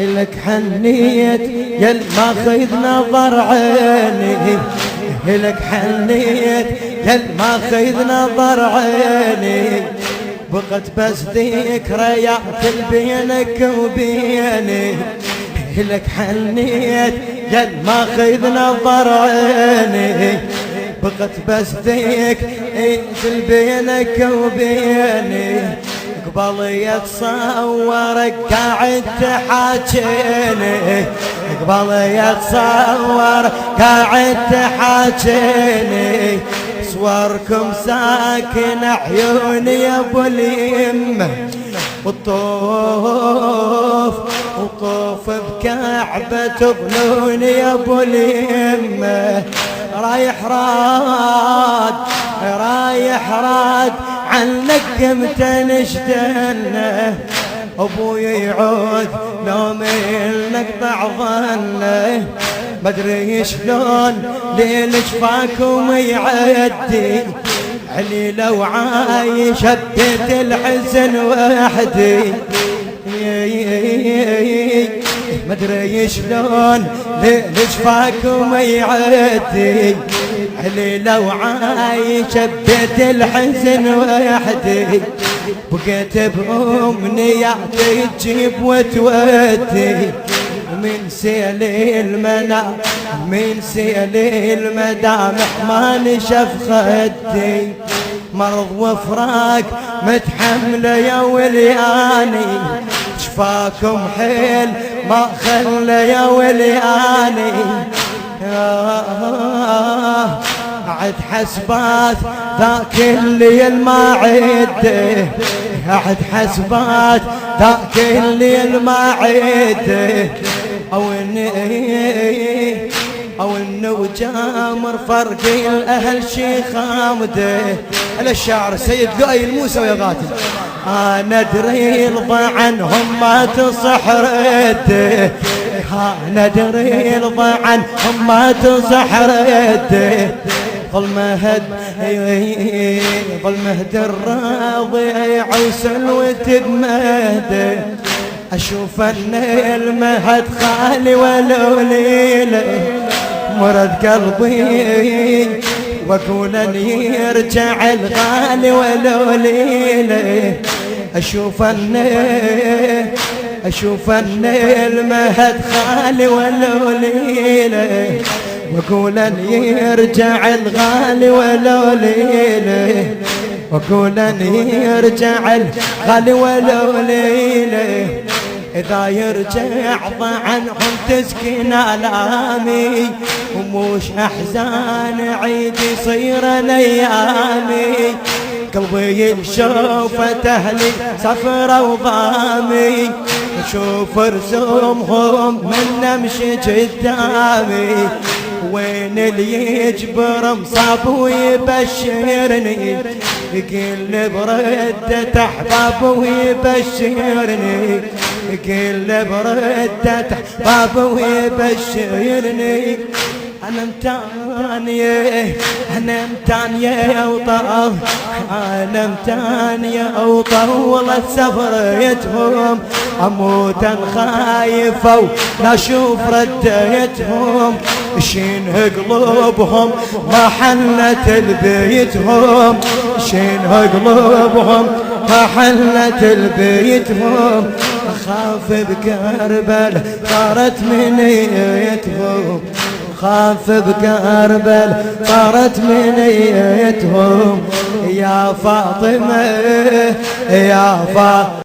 لك حنيت يل ماخذ نظر عيني، لك حنيت يل ماخذ نظر عيني، بقت بس ذكريات بينك وبيني، لك حنيت يل ماخذ نظر عيني، بقت بس ذكريات بينك وبيني، قبل يتصورك قاعد تحاكيني، قبل يتصور قاعد تحاكيني، صوركم ساكن عيوني يا ابو اليمه، وطوف بكعبة ظنوني يا ابو اليمه، رايح راد عنك امتى نشتنه، ابوي يعود لو منك ضعظنه، مدري شلون ليل شفاكم يعدي، علي لو عايش هديت الحزن وحدي، مدري شلون ليل شفاكم يعدي، علي لو عايش هديت الحزن وحدي، بقيت بأمنياتي تجيب وتودي، من سيل المنام من سيل المدامح ما نشف خدي، مرض وفراق متحمله يا ولياني، شفاكم حيل ما خلى يا ولياني، عد حسبات ذاك الليل ما عده، عد حسبات ذاك الليل ما عده، او انه جامر فرق الاهل شي خامده، الشاعر سيد لؤي الموسى ويا قاتل، انا ادري رضى عنهم ما تصح رده، انا ادري رضى عنهم ما تصح رده، ظل مهد الراضي عوسل وتدمهده، اشوف ان المهد خالي ولو ليله، مرد قلبي واقول ان يرجع الغالي ولو ليله، اشوف ان المهد خالي ولو ليله، واقول ان يرجع الغالي ولو ليله، واقول ان يرجع الغالي ولو ليله، إذا يرجع عنهم تسكن آلامي، وموش أحزان عيد يصير أيامي، قلبي يشوف أهلي سفر وضامي، شوف رسومهم من نمشي قدامي، وين اللي يجبر مصاب ويبشرني، يقل بردة أحباب ويبشرني، يقل بردة أحباب ويبشرني، أنا متانية وطال، أنا متانية وطولت سفريتهم، أموت خايفة ولا أشوف رديتهم، شينه قلوبهم ما حلت البيتهم، شينه قلوبهم ما حلت البيتهم، أخاف بكربل طارت منيتهم، خاف بكربل طارت منيتهم، يا فاطمة يا فاطمة